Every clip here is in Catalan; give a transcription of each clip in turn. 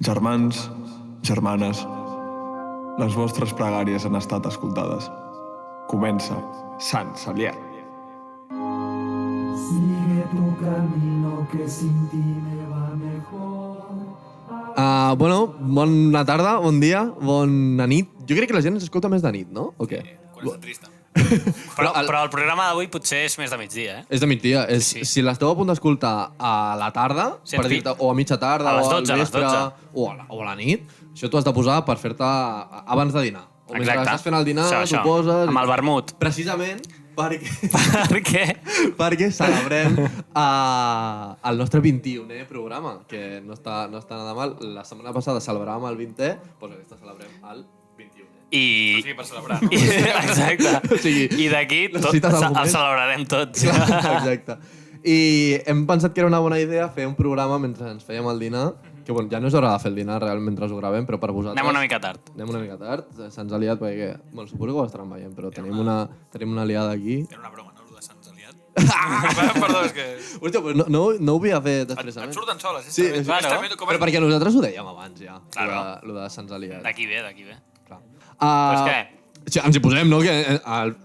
Germans, germanes, les vostres pregàries han estat escoltades. Comença Sant Cebrià. Sigue tu camino que sin ti me va mejor. Bona tarda, bon dia, bona nit. Jo crec que la gent ens escolta més de nit, no? O què? Quan està trista. Però el programa d'avui potser és més de migdia, eh? És de migdia. Sí. Si l'esteu a punt d'escoltar a la tarda, Sí, per dir-te, o a mitja tarda, a les o 12, al a les vespre, 12. o a la nit, això t'ho has de posar per fer-te abans de dinar. O mentre Exacte. estàs fent el dinar, Això. t'ho poses... Amb el vermut. Precisament perquè... Per què? perquè celebrem el nostre 21è programa, que no està nada mal. La setmana passada celebràvem el 20è, doncs aquesta celebrem el 21è. I... Sí, per celebrar, no? Exacte. O sigui, I d'aquí necessites algun el més? celebrarem tots. Exacte. I hem pensat que era una bona idea fer un programa mentre ens fèiem el dinar, que bueno, ja no és hora de fer el dinar realment mentre ho gravem, però per vosaltres... Anem una mica tard. Anem una mica tard, se'ns ha liat perquè... Bueno, suposo que ho estaran veient, però tenim una liada aquí. Era una broma, no? Lo de Sants Aliat. Perdó, és que... Hòstia, però no ho havia fet expressament. Et surten soles, Sí, és- Però perquè nosaltres ho dèiem abans, ja. Claro. Lo de se'ns ha liat. D'aquí ve, d'aquí ve. Clar. Pues què? Sí, ens hi posem, no? Que,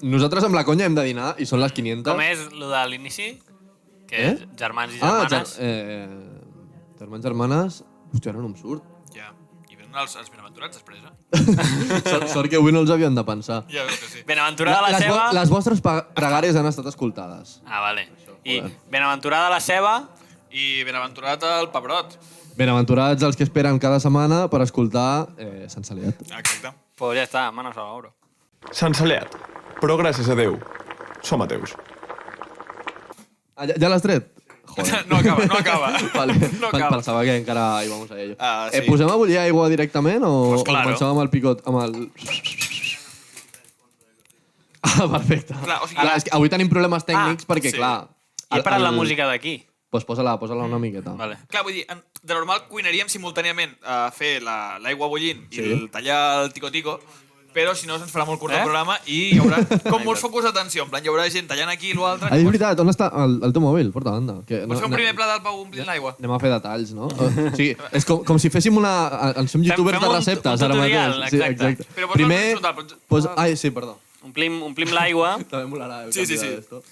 nosaltres amb la conya hem de dinar i són les 500. Com és lo de l'inici? Que és germans i Ah, germanes. germans, germanes... Hòstia, ara no em surt. Ja. I venen els benaventurats després, eh? Sort que avui no els havien de pensar. Ja veus que sí. Benaventurada la Les seva... les vostres pregàries han estat escoltades. Ah, vale. I joder. benaventurada la seva... I benaventurat el pebrot. Benaventurats els que esperen cada setmana per escoltar Sant Cebrià. Exacte. Pues ja està, manos a l'obra. Sant Cebrià, però gràcies a Déu, som ateus. Ah, ja l'has tret? Joder. No acaba. Vale. No acaba. Pensava que encara íbamos a ello. Ah, sí. Posem a bullir aigua directament o, Pues claro. o comencem amb el picot? Amb el... Ah, perfecte. Clar, o sigui, és que avui tenim problemes tècnics perquè, sí. clar... I he parat la música d'aquí. Doncs posa-la una miqueta. Vale. Clar, vull dir, de normal cuinaríem simultàniament a fer l'aigua bullint Sí. i tallar el tico-tico, però si no se'ns farà molt curt el programa i hi haurà com molts focus d'atenció. En plan, hi haurà gent tallant aquí i l'altre. Ah, és veritat, on està el teu mòbil? Porta, anda. Que Pots fer un primer pla del Pau omplint l'aigua? Anem a fer detalls, no? O sigui, és com si féssim una... Ens fem youtubers fem de un receptes, ara tutorial, mateix. Sí, exacte. Però posa Primer... el horitzonttal, Ai, sí, perdó. Omplim l'aigua. També molarà. Sí. Esto.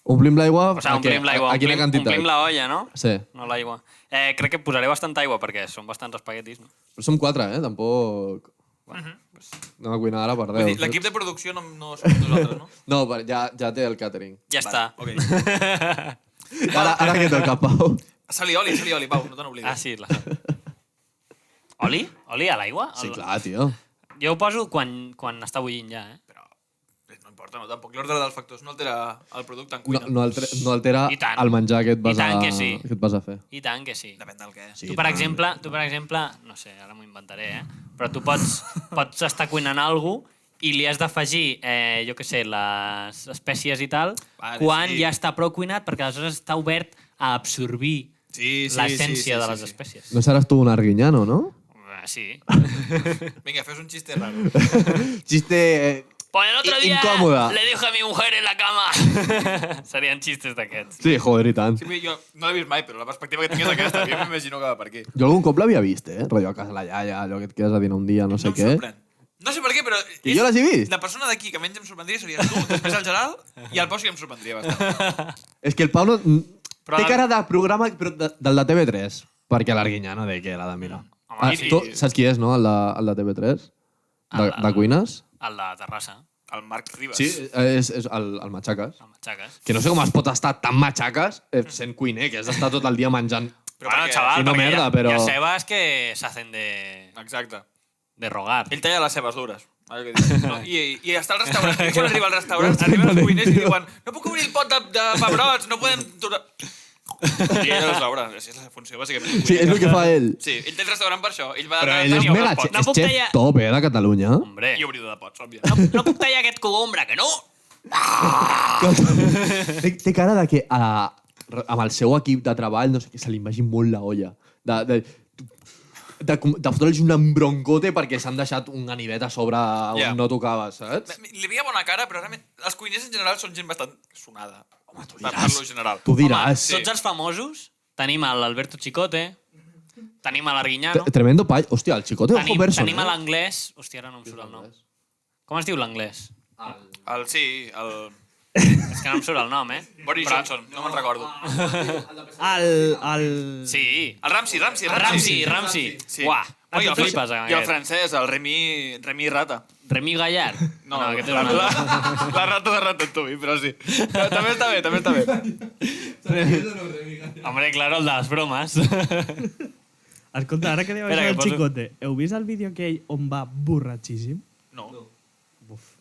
Omplim l'aigua... O sigui, omplim l'aigua. A quina quantitat? Omplim la olla, no? Sí. No l'aigua. Crec que posaré bastanta aigua perquè són bastants espaguetis, no? Però som 4, Tampoc... Anem a cuinar ara per 10. L'equip de producció no som nosaltres, no? No, ja té el catering. Ja està. Ok. Ara què toca, Pau? Sali oli, Pau, no te n'oblidis. Ah, sí. Oli? Oli a l'aigua? Sí, clar, tio. Jo ho poso quan està bullint ja, eh? Però no importa, no, tampoc l'ordre dels factors no altera el producte en cuina. No altera I tant. el menjar que et vas I tant que sí. que et vas a fer. I tant que sí. Depèn del què. Sí, Tu, per exemple, no sé, ara m'ho inventaré, però tu pots estar cuinant alguna cosa i li has d'afegir, jo què sé, les espècies i tal, Vale, quan sí. ja està prou cuinat, perquè aleshores està obert a absorbir l'essència de les espècies. No seràs tu un arguiñano, no? Sí. Vinga, fes un xiste raro. Chiste... Pues el otro día Incòmoda. le dije a mi mujer en la cama. Serien xistes d'aquests. Sí, joder, i tant. Sí, jo no l'he vist mai, però la perspectiva que tinc és aquesta. Jo m'imagino que va per aquí. Jo algun cop l'havia vist, Rollo a casa la iaia, allò que et quedes a dinar un dia, no sé em què. sorprèn. No sé per què, però... I jo les he vist. La persona d'aquí que menys em sorprendria seria tu, després el Gerald, i el Pau sí que em sorprendria bastant. És que el Pau no... Però té cara de programa però del de TV3, perquè l'Arguiñano de què l'ha de mirar. Home, sí. Tu saps qui és, no, el de TV3? De cuines? El de Terrassa, El Marc Ribas. Sí, és el Matxaques. el Matxaques. Que no sé com es pot estar tan matxaques sent cuiner, que has d'estar tot el dia menjant... Però Bueno, perquè- chaval, Sí, no porque merda, pero- ya sebas que se hacen de Exacte. rogar. Ell talla les cebes dures. Vale, que dius, no? I està al restaurant. I quan arriba al restaurant, arriben els cuiners i diuen no puc obrir el pot de pebrots, no podem... I ell els obre. Així és la funció, bàsicament. Sí, és el que fa ell. Sí, ell té el restaurant per això. Ell va Però de ell és tant mega no és puc xef tallar- top, de Catalunya. Hombre, i obridor de pots, òbvia. no puc tallar aquest cogombre, que no? Té cara de que amb el seu equip de treball, no sé què, se li vagi molt la olla. De fotre'ls un embroncote perquè s'han deixat un ganivet a sobre on Ja. no tocava, saps? Li veia bona cara, però realment els cuiners en general són gent bastant sonada. Home, tu per diràs. lo general. Tu diràs. Sí. Tots els famosos tenim l'Alberto Chicote, Tenim a l'Arguiñano. Tremendo pall. Hòstia, el Chicote, ojo Berson. Tenim a l'anglès... Hòstia, ara no em surt el nom. Com es diu l'anglès? Sí, el... És que no em surt el nom, Boris Johnson, no me'n recordo. Sí. El Ramsey. Ramsey. Sí. Uah, I el, flipes, I el francès, el Remy Rata. Remy Gallard. No, aquest és un altre. la rata de Ratatouille, però sí. També està bé. Hombre, claro, el de les bromes. Escolta, ara que dèieu Espera, això que del poso- Chicote, heu vist el vídeo aquell on va borratxíssim? No.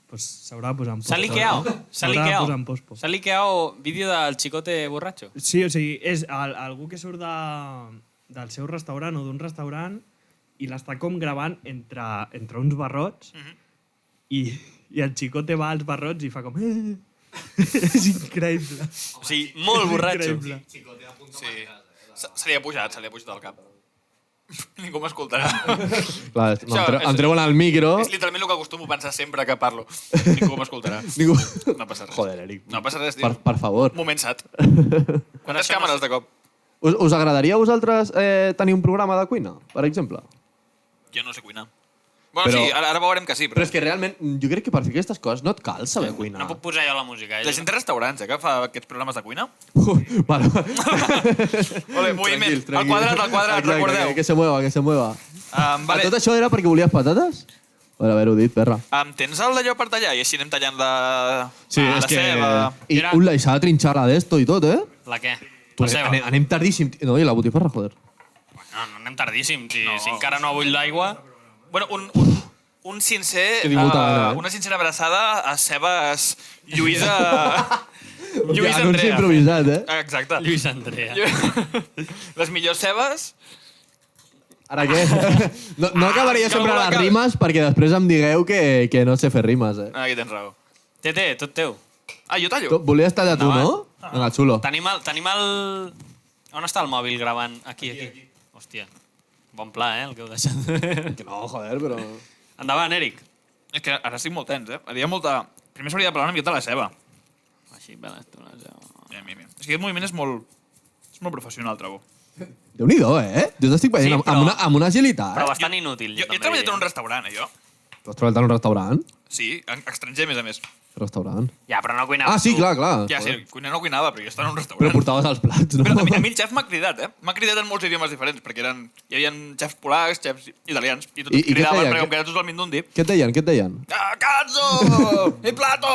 Pues s'haurà de posar en pospo. S'ha liqueado. S'haurà de posar en pospo. S'ha liqueado vídeo del Chicote borratxo. Sí, o sigui, és algú que surt del seu restaurant o d'un restaurant i l'està com gravant entre uns barrots i el Chicote va als barrots i fa com... és increïble. O sigui, molt borratxo. Increïble. Sí. Se li ha pujat al cap. Ningú m'escoltarà. Clar, em treuen al micro. És literalment el que acostumo a pensar sempre que parlo. Ningú m'escoltarà. Ningú... No passa res. Joder, Eric. No passa res, tio. Per favor. Moment sat. Quantes això no càmeres sé. de cop? Us agradaria a vosaltres tenir un programa de cuina, per exemple? Jo no sé cuinar. Bueno, Però- sí, ara veurem que sí, Però però... és que realment, jo crec que per fer aquestes coses no et cal saber cuinar. No puc posar jo la música. La gent té restaurants, que fa aquests programes de cuina. Vale. Ole, moviment. Tranquils, Al quadrat, Exacte, recordeu. Que se mueva. Vale. Tot això era perquè volies patates? Per haver-ho dit, perra. Tens el d'allò per tallar? I així anem tallant la és que... ceba. I, i s'ha de trinxar la d'esto i tot, eh? La què? Tu, La seva. anem tardíssim. No, i la botifarra, joder. No anem tardíssim. Si encara no bull l'aigua... Bueno, un sincer... Que tinc molta gana, Una sincera abraçada a Cebes Lluïsa... Lluís Anunci Andrea. improvisat, eh? Exacte. Lluís Andrea. Les millors cebes... Ara què? No acabaria que sempre algú les l'acabi. rimes perquè després em digueu que no sé fer rimes, eh? Aquí tens raó. Tete, tot teu. Jo tallo. Volies tallar tu, Endavant. no? Vinga, xulo. Tenim el... On està el mòbil gravant? Aquí. Hòstia. Bon pla, el que heu deixat. Que no, joder, però... Endavant, Eric. És que ara estic molt tens, eh? Hi ha molta... Primer s'hauria de parlar una miqueta de la ceba. Així, per l'estona. Mira. És que aquest moviment és molt professional, trobo. Déu-n'hi-do, eh? Jo t'estic veient Sí, però- amb una agilitat. Però bastant inútil. Jo he treballat en un restaurant, jo. Tu has treballat en un restaurant? Sí, estranger, a més. Restaurant. Ja, però no cuinaves Ah, sí, tu. clar. Ja, sí, cuinar no cuinava, però jo estava en un Però restaurant. portaves els plats, no? Però a mi el xef m'ha cridat, eh? M'ha cridat en molts idiomes diferents, perquè hi havia xefs polacs, xefs italians, i tots I què cridaven, feia? perquè com que eren tots al Mindundi... Què et deien? Cazzo! Mi plato!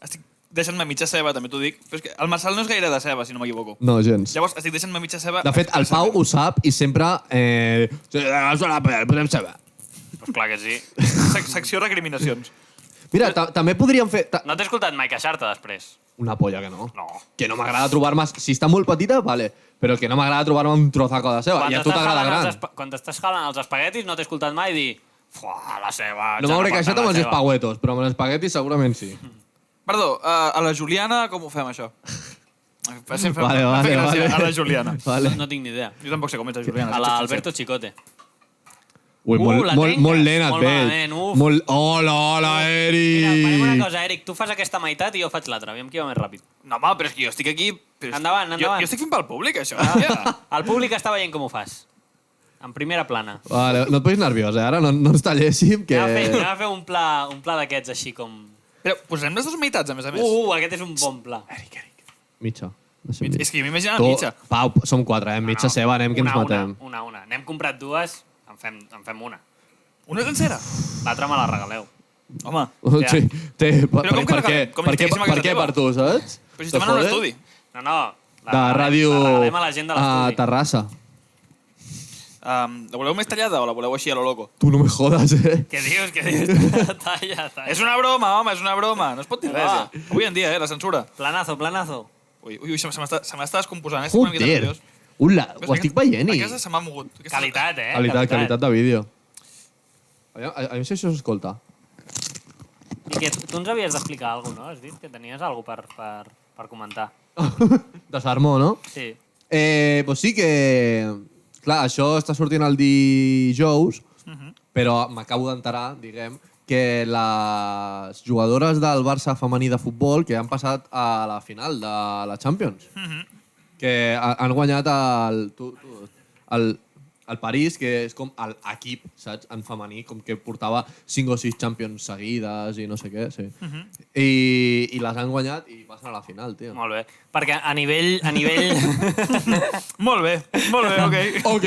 Estic deixant-me mitja ceba, també t'ho dic. Però és que el Marçal no és gaire de ceba, si no m'equivoco. No, gens. Llavors, estic deixant-me mitja ceba... De fet, el Pau ho sap i sempre... Posem ceba. Pues clar que sí. Secció recriminacions. Mira, també podríem fer... No t'he escoltat mai queixar-te després. Una polla que no. No. Que no m'agrada trobar-me... Si està molt petita, vale. Però que no m'agrada trobar-me un trozaco de ceba. I a tu t'agrada gran. Quan t'estàs jalant els espaguetis no t'he escoltat mai dir fuà, la ceba... No m'hauré queixat amb els espaguetos, però amb els espaguetis segurament sí. Perdó, a la Juliana com ho fem, això? Sempre Vale. A la Juliana. Vale. No tinc ni idea. Jo tampoc sé com és la Juliana. A l'Alberto Chicote. Ui, la trenques. molt lent et Molt veig. malament, uf. Molt... Hola, Mira, farem una Eric! cosa, Eric. Tu fas aquesta meitat i jo faig l'altra. Aviam qui va més ràpid. No, home, però és que jo estic aquí... Endavant. Jo estic fent pel públic, això. Ja. El públic està veient com ho fas. En primera plana. Vale, no et posis nerviós, eh? Ara no ens talléssim, que... Anem a fer un pla d'aquests així com... Però posarem les dues meitats, a més a més. Aquest és un bon pla. Mitja. Deixa'm dir. És que jo m'imaginava Tu, mitja. Pau, som 4, eh? Mitja ceba, anem que ens matem. Una. N'hem comprat dues, en fem una. Una sencera? L'altra me la regaleu. Home, Sí, Però com que per què? regalem? Com si estiguéssim a Per casa què teva? per tu, saps? però si estem en un estudi. No. De ràdio... La regalem a la gent de a l'estudi. Terrassa. La voleu més tallada o la voleu així a lo loco? Tu no me jodes, eh? Què dius? Talla. És una broma, home, és una broma. No es pot dir res, ja. Avui en dia, la censura. Planazo. Ui, se m'està descomposant. Estic una miqueta Joder! nerviós. Ula, ho estic veient i... Aquesta se m'ha mogut. Qualitat, Qualitat de vídeo. A mi si això s'escolta. I que tu ens havies d'explicar alguna cosa, no? Has dit que tenies alguna per comentar. De sermó, no? Sí. Pues sí que... Clar, això està sortint el dijous, però m'acabo d'enterar, diguem, que les jugadores del Barça femení de futbol que han passat a la final de la Champions, que han guanyat el el París, que és com l'equip, saps, en femení, com que portava 5 o 6 Champions seguides i no sé què, sí. I les han guanyat i passen a la final, tio. Molt bé. Perquè a nivell... Molt bé, ok. Ok.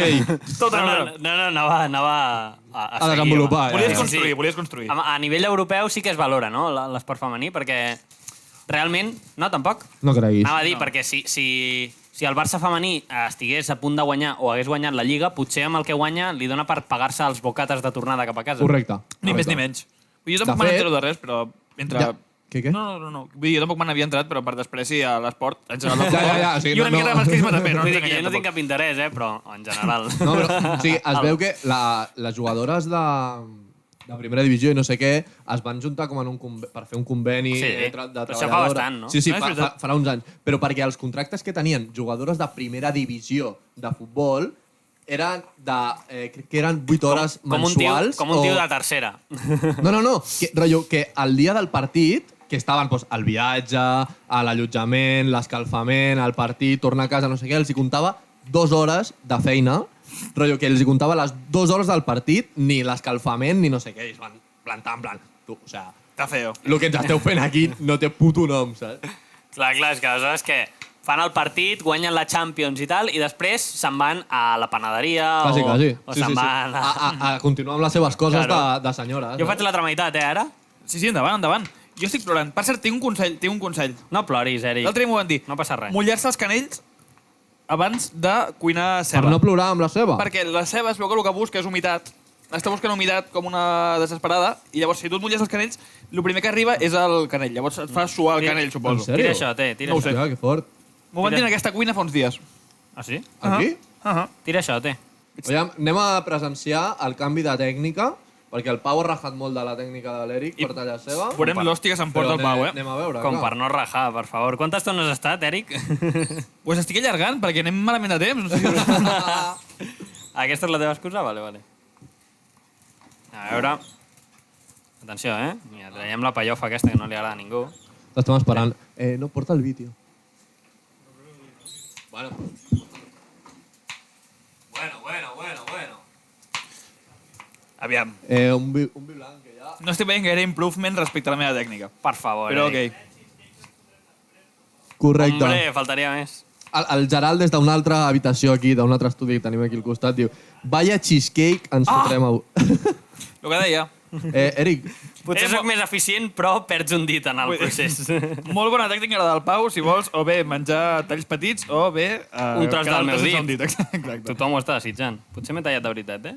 Tot en No, ordre. anava a A desenvolupar, Volies ja. volies construir. A nivell europeu sí que es valora, no?, l'esport femení, perquè realment... No, tampoc. No creguis. Anava a dir, perquè si el Barça femení estigués a punt de guanyar o hagués guanyat la Lliga, potser amb el que guanya li dona per pagar-se els bocates de tornada cap a casa. Correcte. Ni més ni menys. Vull dir, jo tampoc De me fet- n'entero de res, però entre... Ja. Què? No. Vull dir, jo tampoc me n'havia entrat, però per després a l'esport, en general... Ja, o sigui, I una no- miqueta de masclisme també, no? Vull ens dir que jo enganyem no tinc tampoc. cap interès, però en general. No, però, o sigui, es veu que les jugadores de primera divisió i no sé què es van juntar com en per fer un conveni Sí, de però treballadora. això fa bastant, no? Sí, Ah, és veritat. farà uns anys. Però perquè els contractes que tenien jugadores de primera divisió de futbol eren crec que eren 8 hores mensuals. Com un tio de tercera. No. Rotllo, que el dia del partit, que estaven doncs, el viatge, l'allotjament, l'escalfament, el partit, tornar a casa, no sé què, els hi comptava 2 hores de feina, rotllo, que els hi comptava les 2 hores del partit, ni l'escalfament, ni no sé què, i es van plantar en plan... Tu, o sea, Està feo. el que ens esteu fent aquí no té puto nom, saps? Clar, és que aleshores que fan el partit, guanyen la Champions i tal, i després se'n van a la panaderia Quasi. o se'n van A continuar amb les seves coses Claro. de senyora. Jo faig l'altra meitat, ara? Sí, endavant. Jo estic plorant. Per cert, tinc un consell. No ploris, Eric. L'altre dia m'ho van dir. No passa res. Mullar-se els canells abans de cuinar Per ceba. no plorar amb la ceba. Perquè la ceba es veu que el que busca és humitat. Està buscant humitat com una desesperada i llavors si tu et mulles els canells, el primer que arriba és el canell. Llavors et fa suar el canell, En suposo. sèrio? Tira això, tira No ho això. sé. Hòstia, que fort. M'ho van dir en aquesta cuina fa uns dies. Ah, sí? Aquí? Tira això, Aviam, anem a presenciar el canvi de tècnica, perquè el Pau ha rajat molt de la tècnica de l'Eric per tallar ceba. Veurem l'hòstia que s'emporta el Pau, Anem a veure, Com clar. per no rajar, per favor. Quanta estona has estat, Eric? Pues estic allargant perquè anem malament de temps. No sé si... Aquesta és la teva excusa? Vale. A veure... Atenció, Mira, traiem la pallofa aquesta que no li agrada a ningú. T'estem esperant. No, porta el vídeo. Bueno. Aviam. Un vi blanc que ja... No estic veient gaire improvement respecte a la meva tècnica. Per favor, Però ok. Eric. Correcte. Hombre, faltaria més. El Gerald, des d'una altra habitació aquí, d'un altre estudi que tenim aquí al costat, diu vaya cheesecake ens fotrem avui. El que deia. Eric, Potser sóc més eficient, però perds un dit en el Vull dir- procés. Molt bona tècnica la del Pau, si vols, o bé menjar talls petits, o bé... Un tros del meu quedar-te sense dit. un dit. Exacte. Tothom ho està desitjant. Potser m'he tallat de veritat,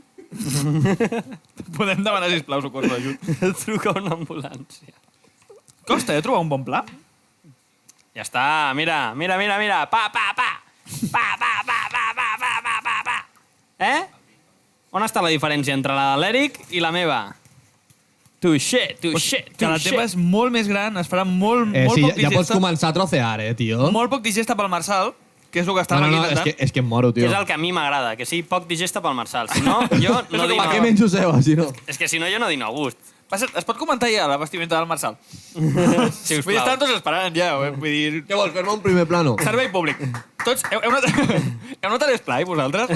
Podem demanar, sisplau, socors d'ajut. Truca una ambulància. Costa, trobar un bon pla? Ja està, mira. Pa. Pa. On està la diferència entre la de l'Eric i la meva? Touché. Que la teva és molt més gran, es farà molt sí, poc ja pots digesta. començar a trocear, tio. Molt poc digesta pel Marçal, que és el que estàvem aquí intentant. és que em moro, Que tio. és el que a mi m'agrada, que sigui poc digesta pel Marçal. Si no, jo no Per què dino... menjo ceba, si no? És que si no, jo no dino a gust. Per cert, es pot comentar ja la vestimenta del Marçal? Si us Vull dir, plau. estan tots esperant ja, vull dir... Què vols, fer-me un primer plano? Servei públic. Tots, heu notat l'esplai, vosaltres?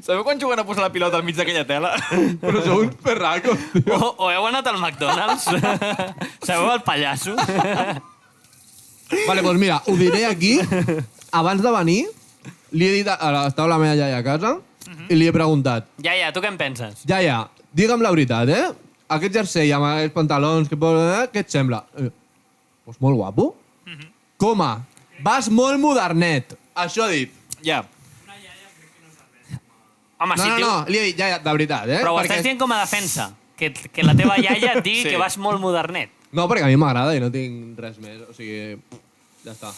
Sabeu quan juguen a posar la pilota al mig d'aquella tela? Però sou uns perracos, tio. O heu anat al McDonald's? Sabeu el pallasso? Vale, doncs mira, ho diré aquí. Abans de venir, li he dit... Estava la meva iaia a casa i li he preguntat Ja, tu què en penses? iaia, digue'm la veritat, aquest jersei amb aquests pantalons, què et sembla? Pues molt guapo. Coma, vas molt modernet. Això ha dit. Ja. Home, si No, li he dit, iaia, de veritat, Però ho estàs dient com a defensa. Que la teva iaia et digui Sí. que vas molt modernet. No, perquè a mi m'agrada i no tinc res més. O sigui, ja està.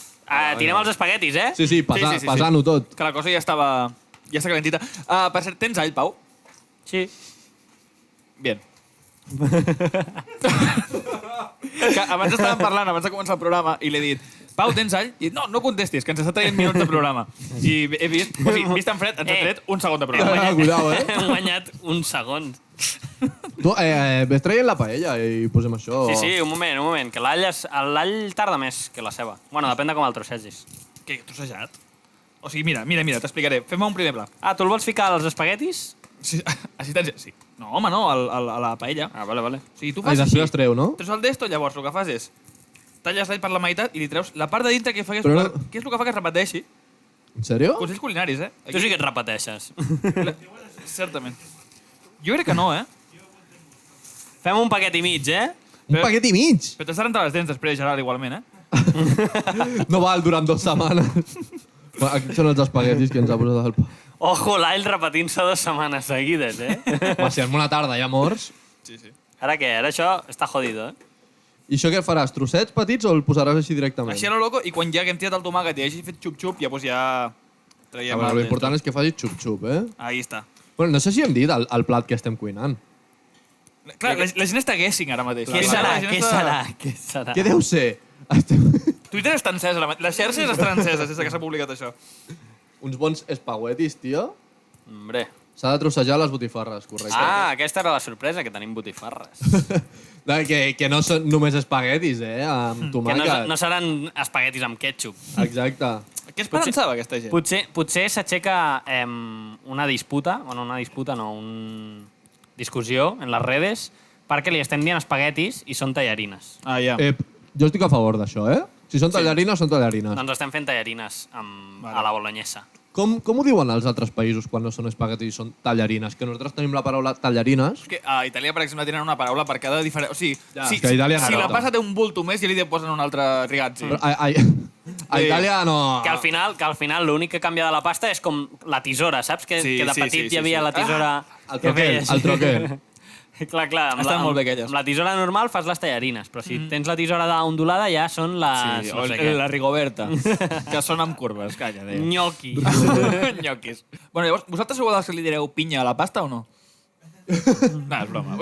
Tirem els espaguetis, Sí, Sí. passant-ho tot. Que la cosa ja estava... Ja està calentita. Per cert, tens all, Pau? Sí. Bien. Que abans estàvem parlant, abans de començar el programa, i l'he dit, Pau, tens all? I no contestis, que ens està traient minuts de programa. I he vist, o sigui, vist en fred, ens ha tret un segon de programa. Cuidao, Hem guanyat uns segons. Tu, ves traient la paella i posem això. Sí, un moment, que l'all tarda més que la ceba. Bueno, depèn de com el trossegis. Què, trossejat? O sigui, mira, t'explicaré. Fem un primer pla. Ah, tu el vols ficar als espaguetis? Sí, assistència, sí. No, home, no, a la paella. Ah, vale. O sigui, tu Ah, i fas després així. es treu, no? Treus el d'esto, llavors el que fas és talles l'all per la meitat i li treus la part de dintre que, fa, Però no- que és el que fa que es repeteixi. En sèrio? Consells culinaris, eh? Tu sí que et repeteixes. Certament. Jo crec que no, eh? Fem un paquet i mig, eh? Un paquet i mig! Però t'has de rentar les dents després, Gerard, igualment, eh? No val durant 2 setmanes. Bueno, aquí són els espaguetis que ens ha posat el pa. Ojo, l'all repetint-se 2 setmanes seguides, eh? Va, si en una tarda ja morts. Sí, sí. Ara què? Ara això està jodido, eh? I això què faràs? Trossets petits o el posaràs així directament? Així a lo loco, i quan ja haguem tirat el tomàquet i hagi fet xup-xup, ja, doncs ja traiem A veure, el l'important és que facis xup-xup, eh? Ahí està. Bueno, no sé si hem dit el plat que estem cuinant. Clar, la gent està guessing ara mateix. Què La serà? gent Què està- serà? Què serà? Què deu ser? Estem... Twitter està encès, les xarxes estan enceses des que s'ha publicat això. Uns bons espaguetis, tio. Hombre. S'ha de trossejar les botifarres, correcte. Ah, aquesta era la sorpresa, que tenim botifarres. No, que no són només espaguetis, amb Que tomàquet. no seran espaguetis amb ketchup. Exacte. Què es pensava aquesta gent? Potser s'aixeca una disputa, una discussió en les redes, perquè li estem dient espaguetis i són tallarines. Ah, ja. Jo estic a favor d'això, eh? Si són tallarines, són tallarines. Doncs estem fent tallarines a la bolognesa. Com ho diuen als altres països quan no són espaguetis i són tallarines? Que nosaltres tenim la paraula tallarines. És que a Itàlia, per exemple, tenen una paraula per cada diferent... O sigui, Ja, si, és que a Itàlia si no la nota. passa té un bulto més, ja li posen un altre rigazzi. Però a Itàlia no... Que al final l'únic que canvia de la pasta és com la tisora, saps? Que de petit hi havia la tisora... El troquel, el troquel. Clar, Estan molt bé aquelles. amb la tisora normal fas les tallarines, però si tens la tisora ondulada ja són les... Sí, no o sé què. la Rigoberta, que són amb curves, calla. Gnocchi. Nyoquis. Bueno, llavors, vosaltres sou dels que li direu pinya a la pasta o no? No, és broma.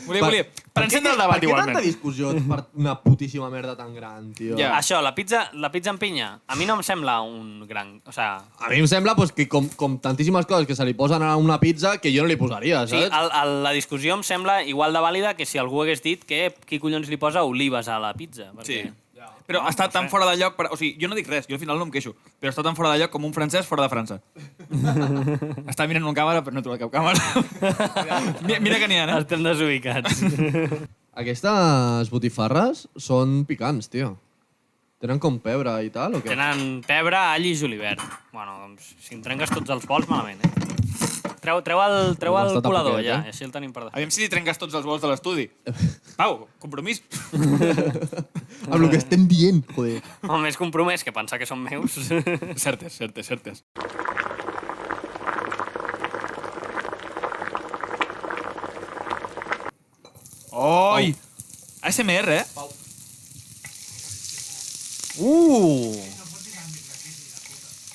volia. Per encendre el debat, Per què igualment. tanta discussió per una putíssima merda tan gran, tio? Ja. Això, la pizza amb pinya, a mi no em sembla un gran... O sea, A mi em sembla pues, que com tantíssimes coses que se li posen a una pizza que jo no li posaria, sí, saps? la discussió em sembla igual de vàlida que si algú hagués dit que qui collons li posa olives a la pizza. Sí. Perquè... Però està tan fora de lloc... O sigui, jo no dic res, jo al final no em queixo, però està tan fora de lloc com un francès fora de França. Està mirant una càmera, però no troba cap càmera. Mira que n'hi ha, eh? Estem desubicats. Aquestes botifarres són picants, tio. Tenen com pebre i tal, o què? Tenen pebre, all i julivert. Bueno, doncs, si em trenques tots els pols, malament, eh? Treu el Està colador, tapadet, ja, eh? i així el tenim per damunt. Aviam si li trenques tots els vols de l'estudi. Pau, compromís. Amb el que estem dient, joder. Home, més compromès que pensar que són meus. Certes. Oi! ASMR, eh?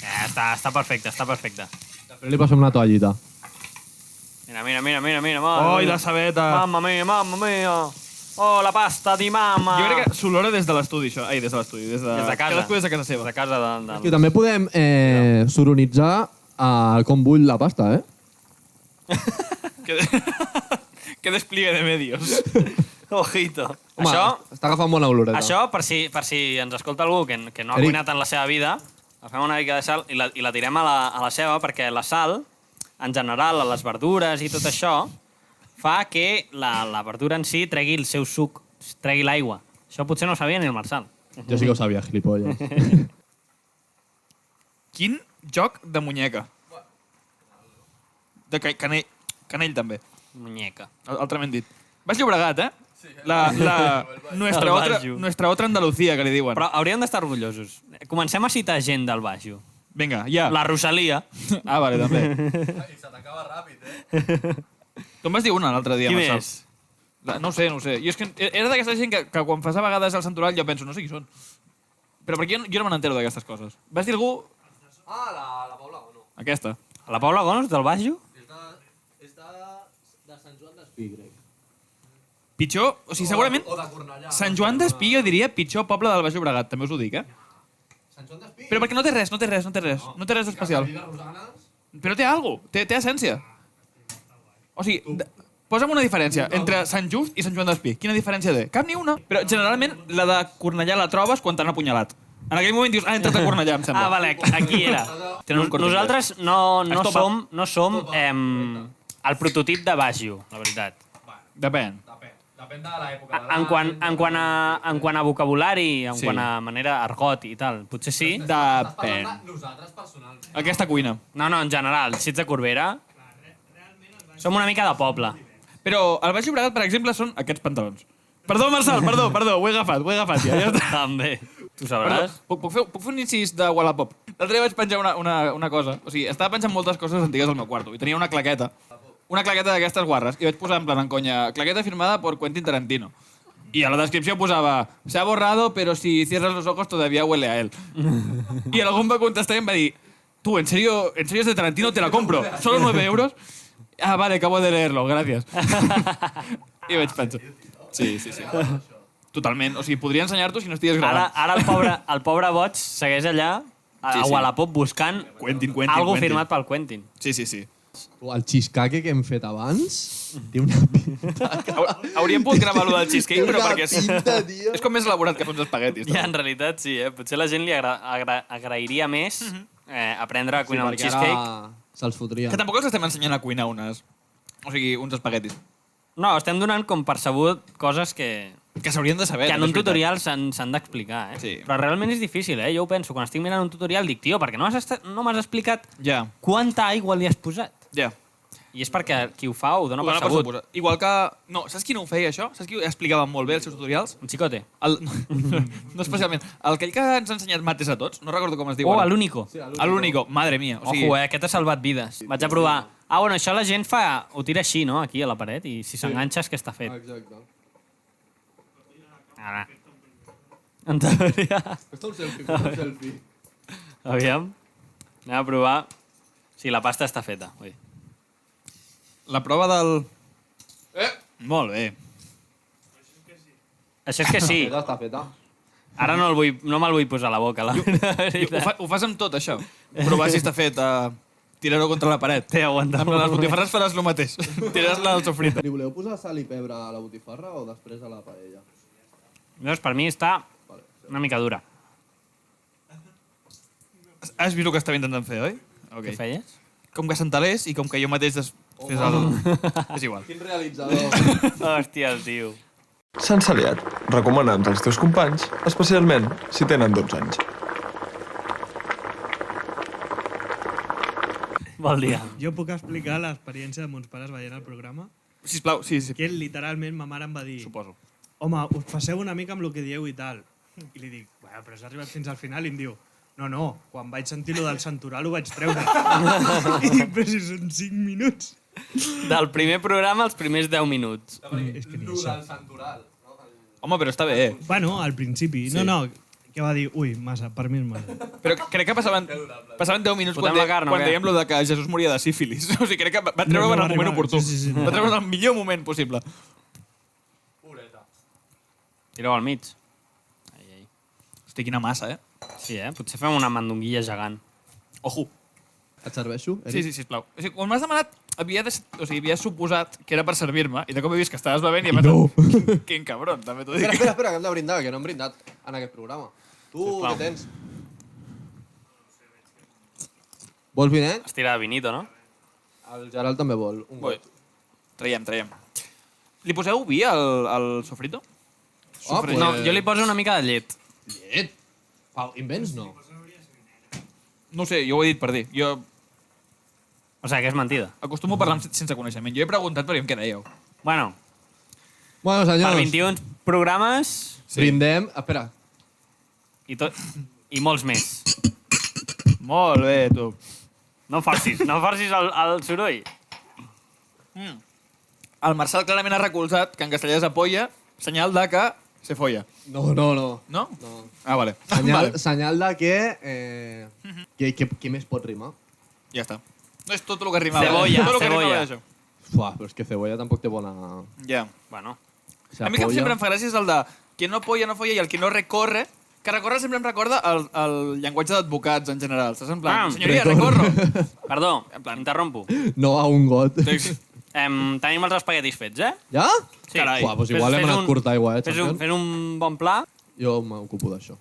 Està perfecte, està perfecte. Després li passem una toallita. Mira. Oi, la sabeta. Mamma mia. Oh, la pasta di mamma. Jo crec que s'olora des de l'estudi, això. Ai, des de l'estudi. Des de casa. Cadascú des de casa seva. De casa I també podem soronitzar com bull la pasta, eh? Que despliegue de medios. Ojito. Home, està agafant bona oloreta. Això, per si ens escolta algú que no ha Eric. cuinat en la seva vida, agafem una mica de sal i la tirem a la ceba, perquè la sal, en general, a les verdures i tot això, fa que la verdura en si tregui el seu suc, tregui l'aigua. Això potser no ho sabia ni el Marçal. Jo sí que ho sabia, gilipolles. Quin joc de muñeca. De canell també. Muñeca. Altrament dit. Baix Llobregat, eh? Sí. Nuestra otra Andalucía, que li diuen. Però hauríem d'estar orgullosos. Comencem a citar gent del Baixo. Vinga, ja. La Rosalia. Ah, vale, també. Se t'acaba ràpid, eh? Tu em vas dir una l'altre dia, Qui Marçal. més? No ho sé. Jo és que era d'aquesta gent que quan fas a vegades el santoral jo penso, no sé qui són. Però perquè jo no me n'entero d'aquestes coses. Vas dir algú... Ah, la Paula Gono. Aquesta. La Paula Gonos, del Baixo? És de Sant Joan d'Espí, crec. Pitjor, o sigui, segurament... O de Cornellà. Sant Joan d'Espí, jo diria pitjor poble del Baix Llobregat, també us ho dic, eh? Sant Joan d'Espí? Però perquè no té res d'especial. Però té alguna cosa, té essència. O sigui, posa'm una diferència entre Sant Just i Sant Joan d'Espí. Quina diferència té? Cap ni una. Però generalment la de Cornellà la trobes quan t'han apunyalat. En aquell moment dius, entrat a Cornellà, em sembla. Ah, vale, aquí era. Tenen un Corte Inglés. Nosaltres no som el prototip de Baggio, la veritat. Depèn. Depèn de l'època. En quant a vocabulari, en Sí. quant a manera argot i tal, potser sí. Depèn. Nosaltres personalment. Aquesta cuina. No, en general, si ets de Corbera, som una mica de poble. Però al Baix Llobregat, per exemple, són aquests pantalons. Perdó, Marçal, perdó, ho he agafat ja està. També. Tu Perdó, sabràs. puc fer un incís de Wallapop? L'altre dia vaig penjar una cosa. O sigui, estava penjant moltes coses antigues al meu quarto i tenia una claqueta d'aquestes guarres i vaig posar en plan en conya, claqueta firmada por Quentin Tarantino. Y a la descripción posava, se ha borrado, pero si cierras los ojos todavía huele a él. Y algún va contestar y em va dir, tú, ¿en serio es de Tarantino? Te la compro. ¿Solo 9 euros? Ah, vale, acabo de leerlo, gracias. I vaig pensar. Sí. Totalment. O sigui, podria ensenyar-t'ho si no estigués gravant. Ara el pobre boig segueix allà a Sí. Wallapop buscant Quentin. algo firmat pel Quentin. Sí. El cheesecake que hem fet abans té una pinta... Hauríem pogut gravar lo del cheesecake, però perquè pinta, tio. és com més elaborat que fer uns espaguetis. Ja, en realitat sí, Potser la gent li agrairia més aprendre a cuinar un perquè cheesecake. ara se'ls fotria. Que tampoc els estem ensenyant a cuinar uns espaguetis. No, estem donant com per sabut coses que s'haurien de saber. en també un és veritat. tutorial s'han d'explicar, Sí. Però realment és difícil, Jo ho penso. Quan estic mirant un tutorial dic, tio, perquè no m'has explicat Ja. quanta aigua li has posat? Ja. I és perquè qui ho fa ho dona Ho per dona per sabut. suposat. Igual que... No, saps qui no ho feia, això? Saps qui ho explicava molt bé els seus tutorials? Un xicote. No especialment. Aquell que ens ha ensenyat mates a tots, no recordo com es diu. Oh, ara. l'único. L'único. Madre mía. O sigui, Ojo, aquest ha salvat vides. Vaig a provar. Bueno, això la gent ho tira així, no?, aquí a la paret, i si s'enganxa és que està fet. Exacte. Ara. En teoria... Fes un selfie. Aviam. Anem a provar si la pasta està feta. Ui. la prova del... Molt bé. Això és que sí. Està feta. Ara no me'l vull posar a la boca, la veritat. Ho fas amb tot, això? Provar si està fet a tirar-ho contra la paret. Té, aguanta. Amb les botifarres faràs el mateix. Tiraràs-la al sofrito. Li voleu posar sal i pebre a la botifarra o després a la paella? Llavors, per mi està una mica dura. Has vist el que estava intentant fer, oi? Okay. Què feies? Com que s'entalés i com que jo mateix fes el... És igual. Quin realitzador. Hòstia, el tio. Sant Saliat, recomana'ns als teus companys, especialment si tenen 12 anys. Bon dia. Jo puc explicar l'experiència de mons pares veient el programa? Sisplau, sí. Que literalment ma mare em va dir Suposo. home, us passeu una mica amb el que dieu i tal. I li dic, bueno, però has arribat fins al final i em diu no, quan vaig sentir lo del santoral ho vaig treure. I dic, però si són 5 minuts. Del primer programa als primers 10 minuts. És que ni això. santoral. Home, però està bé. Bueno, al principi. Sí. No, que va dir, ui, massa, per mi és massa. Però crec que passaven 10 minuts Fotem la carn, o quan què? dèiem lo de que Jesús moria de sífilis. O sigui, crec que va treure-ho No, en va el moment arribar. oportú. Sí. Va treure en el millor moment possible. Tira-ho al mig. Hosti, quina massa, Sí, Potser fem una mandonguilla gegant. Ojo. Et serveixo? Sí, sisplau. O sigui, quan m'has demanat, havia suposat que era per servir-me, i de cop he vist que estaves bevent i he pensat... Quin cabron, també t'ho dic. Espera, que hem de brindar, que no hem brindat en aquest programa. Tu, Sisplau. què tens? Vols vinet? Estira de vinito, no? El Gerald també vol. Un Ui, got. traiem. Li poseu vi al sofrito? Pues... No, jo li poso una mica de llet. Llet? Invents no. No ho sé, jo ho he dit per dir. Jo O sigui, que és mentida. acostumo a parlar sense coneixement. Jo he preguntat per què dèieu. Bueno, Bueno, per senyors, 21 programes brindem... Espera. i molts més. Molt bé, tu. No forcis el soroll. El Marçal clarament ha recolzat que en castellà és apoya, senyal de que se folla. No. No? Ah, vale. Vale. Senyal de que... Què més pot rimar? Ja està. No és tot el que rimava. Cebolla, tot el que cebolla. rimava d'això. Fuà, però és que cebolla tampoc té bona... Ja. Bueno, A mi que sempre em fa gràcia és el de qui no apoya, no folla, i el qui no recorre, que recórrer sempre em recorda el llenguatge d'advocats en general. Saps? En plan, senyoria, recorro. perdó, interrompo. No a un got. Tenim els espaguetis fets, Ja? Sí. Carai. Fuà, doncs igual hem anat curta aigua, Fes champion. un bon pla. Jo m'ocupo d'això.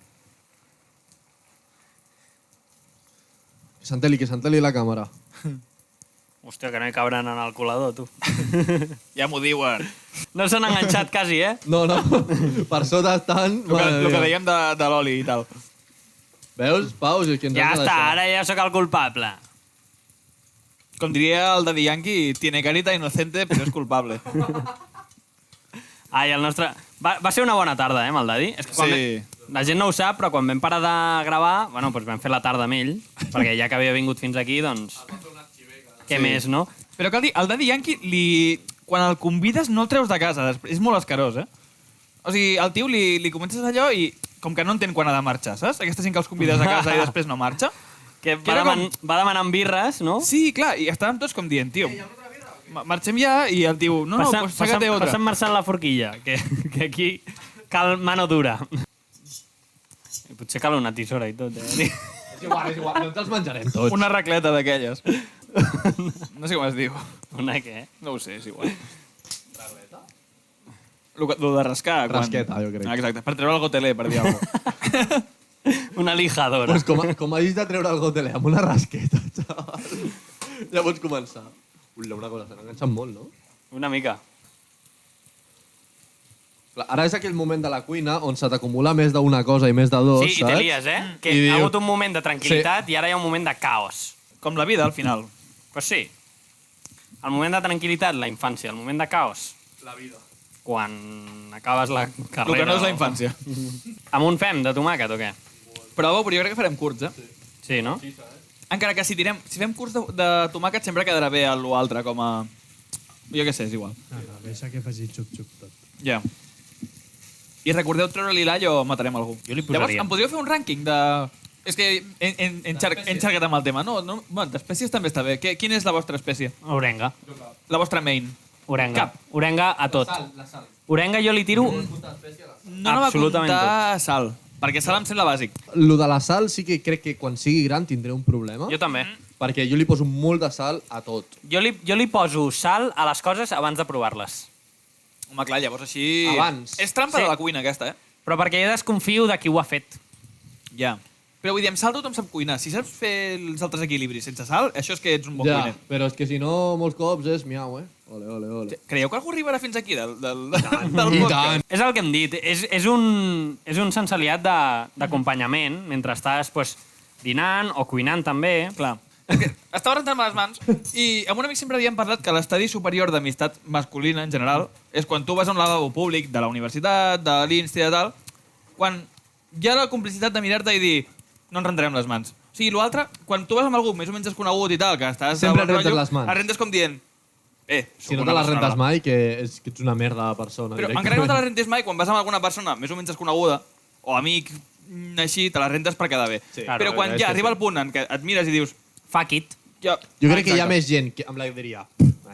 Que s'enteli la càmera. Hòstia, que no hi cabran en el colador, tu. Ja m'ho diuen. No s'han enganxat quasi, eh? No. Per sota estan... El que dèiem de l'oli i tal. Veus, Pau? Si és que ens Ja has de està, deixar. ara ja sóc el culpable. Com diria el Daddy Yankee, tiene carita inocente, però és culpable. Ai, el nostre... Va ser una bona tarda, amb el Daddy. És que quan Sí. La gent no ho sap, però quan vam parar de gravar, bueno, doncs vam fer la tarda amb ell, perquè ja que havia vingut fins aquí, doncs... Què més, no? Però cal dir, el Daddy Yankee, quan el convides no el treus de casa, és molt escarós, eh? O sigui, al tio li comences allò i com que no entén quan ha de marxar, saps? Aquesta gent que els convides a casa i després no marxa. Que Que era va demanant birres, no? Sí, clar, i estàvem tots com dient, tio, marxem ja, i el tio, no, pues sácate otra. Passa'm marxant la forquilla, que aquí cal mano dura. I potser cal una tisora i tot, eh? És igual, no ens els menjarem tots. Una racleta d'aquelles. No sé com es diu. Una què? No ho sé, és igual. Racleta? Lo de rascar. Rasqueta, jo crec. Exacte, per treure el gotelé, per dir alguna cosa. Una lijadora. Pues com hagis de treure el gotelé amb una rasqueta, xaval. Ja pots començar. Ula, una cosa, s'han enganxat molt, no? Una mica. Clar, ara és aquell moment de la cuina on se t'acumula més d'una cosa i més de dos, Sí, i saps? te lies, eh? Que I ha diu- hagut un moment de tranquil·litat i ara hi ha un moment de caos. Com la vida, al final. Pues sí. El moment de tranquil·litat, la infància. El moment de caos, La vida. quan acabes la carrera. El que no és la infància. Amb un fem de tomàquet o què? Però jo crec que farem curts, eh? Sí, no? Encara que si fem curts de tomàquet sempre quedarà bé l'altre, com a... Jo què sé, és igual. Deixa que faci xup-xup tot. Ja. I recordeu treure-li l'all o matarem algú. Jo li posaria. Llavors, em podríeu fer un rànquing de... És que he enxargat amb el tema. No, bueno, d'espècies també està bé. Quina és la vostra espècie? Orenga. La vostra main? Orenga. Cap. Orenga a tot. La sal. Orenga jo li tiro... No anava a Absolutament comptar sal, perquè sal em sembla bàsic. Lo de la sal sí que crec que quan sigui gran tindré un problema. Jo també. Perquè jo li poso molt de sal a tot. Jo li poso sal a les coses abans de provar-les. Home, clar, llavors així... Abans. És trampa Sí. de la cuina, aquesta, eh? Però perquè jo desconfio de qui ho ha fet. Ja. Però vull dir, amb sal tothom sap cuinar. Si saps fer els altres equilibris sense sal, això és que ets un bon cuiner. Però és que si no, molts cops és miau, eh? Ole, ole, ole. Creieu que algú arribarà fins aquí del I podcast? tant. És el que hem dit. És un sensaliat d'acompanyament mentre estàs pues, dinant o cuinant també. Clar. És que estava rentant-me les mans i amb un amic sempre havíem parlat que l'estadi superior d'amistat masculina, en general, és quan tu vas a un lavabo públic de la universitat, de l'Insti i de tal, quan hi ha la complicitat de mirar-te i dir no ens rentarem les mans. O sigui, l'altre, quan tu vas amb algú més o menys desconegut i tal, que estàs... Sempre a bon rentes rotllo, les mans. Les rentes com dient... Si no te les rentes mai, que ets una merda de persona. Però encara que no te les rentes mai, quan vas amb alguna persona més o menys desconeguda, o amic, així, te les rentes per quedar bé. Sí. Però Claro, quan és ja que arriba sí. el punt en què et mires i dius... Fuck it. Jo crec que hi ha més gent amb la que diria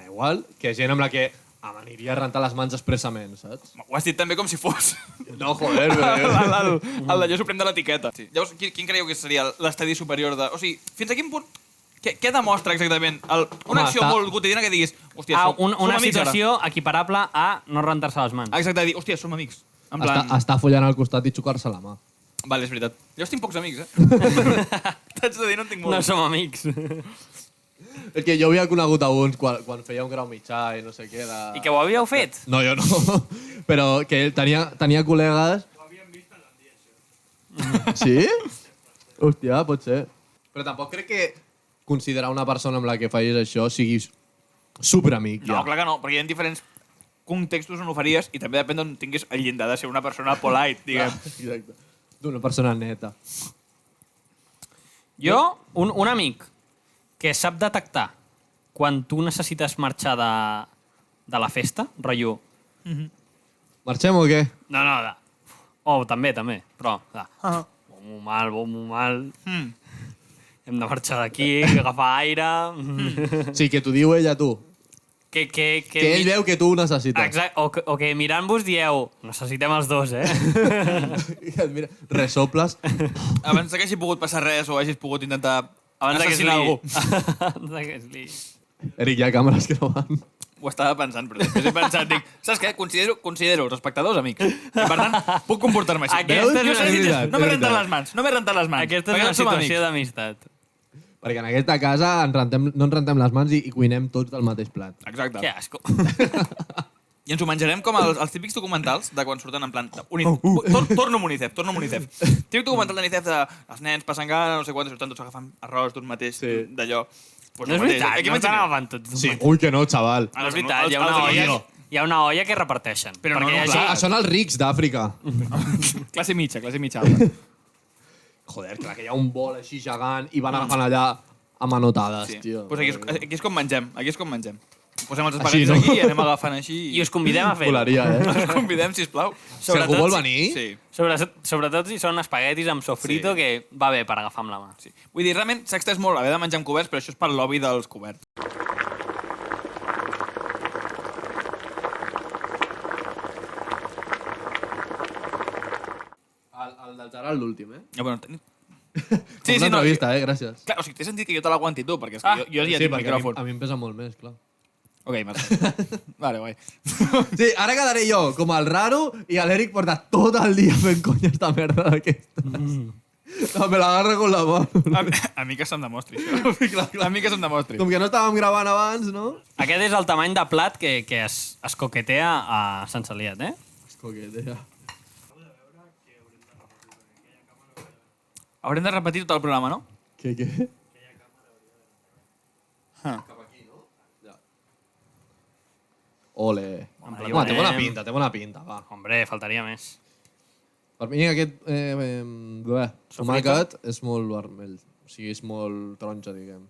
igual, que gent amb la que m'aniria a rentar les mans expressament, saps? Ho has dit també com si fos No, joder, el d'allò suprem de l'etiqueta. Sí. Llavors, quin creieu que seria l'estadi superior de... O sigui, fins a quin punt... Què demostra exactament? Una acció molt quotidiana que diguis... Hòstia, som Una amics ara. situació equiparable a no rentar-se les mans. Exacte, dir, hòstia, som amics. En plan... Està follant al costat i xocar-se la mà. Vale, és veritat. Jo tinc pocs amics, eh? T'haig de dir, no en tinc No molts. som amics. És que jo havia conegut a uns quan feia un grau mitjà i no sé què. I que ho havíeu fet? No, jo no. Però que ell tenia col·legues... Ho havíem vist a l'Andy, això. Sí? Hòstia, pot ser. Però tampoc crec que considerar una persona amb la que facis això siguis superamic. No, ja. clar que no, perquè hi ha diferents contextos on ho faries i també depèn d'on tinguis el llindar de ser una persona polite, diguem. Exacte. D'una persona neta. Jo, un amic que sap detectar quan tu necessites marxar de la festa, rotllo... Marxem o què? No, Oh, també, però... Vol molt mal. Hem de marxar d'aquí, agafar aire... Sí, que t'ho diu ella a tu. Que Que ell veu que tu ho necessites. Exacte, o que mirant-vos dieu necessitem els dos, eh? Mira, resoples. Abans que hagi pogut passar res o hagis pogut intentar Abans que es assassinar algú. Abans que es liï. Eric, hi ha càmeres gravant. Ho estava pensant, però després he pensat, dic, saps què? Considero els espectadors amics. I per tant, puc comportar-me així. Aquesta és Jo una sé si veritat, no m'he és rentat veritat. les mans, no m'he rentat les mans. Aquesta és perquè una no som situació amics. d'amistat. Perquè en aquesta casa no ens rentem les mans i cuinem tots del mateix plat. Exacte. Que asco. I ens ho menjarem com els típics documentals de quan surten en plan... Torno amb Unicef. Típic documental d'Unicef de els nens passant gana, no sé quant, surten tots agafant arròs d'un mateix d'allò. Pues No és veritat, no estan agafant tots. Sí, ui, que no, xaval. No és veritat, hi ha una olla que reparteixen. Però no, Perquè hi ha clar, gent- Són els rics d'Àfrica. Classe mitja alta. Joder, clar, que hi ha un bol així gegant i van agafant allà a manotades, Sí. tio. Pues aquí és com mengem. Posem els Així, espaguetis no? aquí i anem agafant així. I us convidem a fer-ho. Volaria, Us convidem, sisplau. Si algú vol venir... Sí. Sobretot si són espaguetis amb sofrito, Sí. que va bé per agafar amb la mà. Sí. Vull dir, realment s'ha extès molt haver de menjar amb coberts, però això és per l'hobby dels coberts. El del Gerard l'últim, eh? Ja, bueno, Sí, una entrevista, gràcies. Clar, o sigui, t'he sentit que jo te l'aguanti tu, perquè és que jo ja tinc perquè micròfon. a mi em pesa molt més, clar. Ok, Marcel. Vale, guai. Sí, ara quedaré jo com el raro i l'Eric porta tot el dia fent conya esta merda d'aquestes. No, me l'agarra con la mano. A mi que se'm demostri, això. A mi que se'm demostri. Com que no estàvem gravant abans, no? Aquest és el tamany de plat que es coquetea a Sant Celiat, eh? Coquetea. Haurem de repetir tot el programa, no? Què? Ah. Ole. Home, Home, té bona pinta, va. Hombre, faltaria més. Per mi aquest tomàquet és molt vermell. O sigui, és molt taronja, diguem.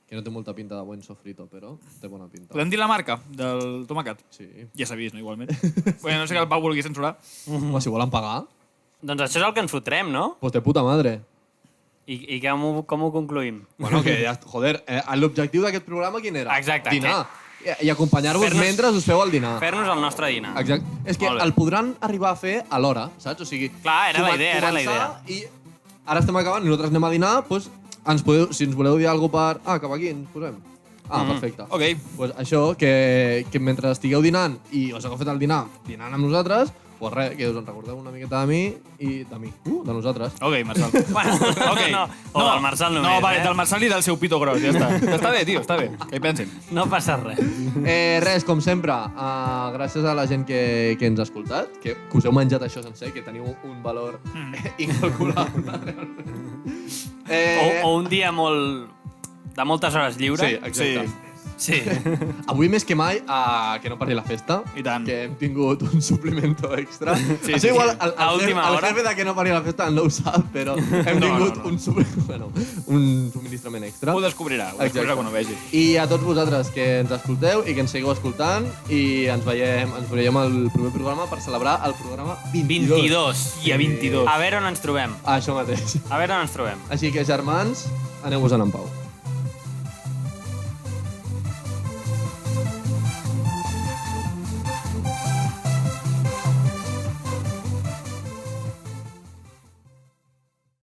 Que no té molta pinta de buen sofrito, però té bona pinta. Podem dir la marca del tomàquet? Sí. Ja s'ha vist, no? Igualment. Bueno, no sé que el Pau vulgui censurar. Home, si volen pagar, Doncs això és el que ens fotrem, no? pues de puta madre. I com ho concluïm? Bueno, que ja, joder, l'objectiu d'aquest programa quin era? Exacte, Dinar. I acompanyar-vos Fer-nos- mentre us feu el dinar. Fer-nos el nostre dinar. Exacte. És que Molt bé. el podran arribar a fer a l'hora, saps? O sigui, Clar, era la idea, començar I ara estem acabant i nosaltres anem a dinar, doncs si ens voleu dir alguna cosa per... cap aquí ens posem. Perfecte. Ok. Pues això, que mentre estigueu dinant i us hagueu fet el dinar dinant amb nosaltres, pues res, que us en recordeu una miqueta de mi i de mi, de nosaltres. Ok, Marcel. Bueno, Ok. no, o del Marçal només, No, vale, eh? del Marçal i del seu pito gros, ja està. Està bé, tio, està bé. Que hi pensin. No passa res. Res, com sempre, gràcies a la gent que ens ha escoltat, que us heu menjat això sencer, que teniu un valor incalculable. O un dia de moltes hores lliure. Sí, exacte. Sí. Avui més que mai, que no pari la festa. I tant. Que hem tingut un suplemento extra. Sí, Això sí, igual, sí. A última el hora. jefe de que no pari la festa no ho sap, però hem tingut un subministrament extra. Ho descobrirà quan ho vegi. I a tots vosaltres que ens escolteu i que ens seguiu escoltant i ens veiem al proper programa per celebrar el programa 22. 22. I a 22. A veure on ens trobem. Això mateix. A veure on ens trobem. Així que, germans, aneu-vos-en en pau.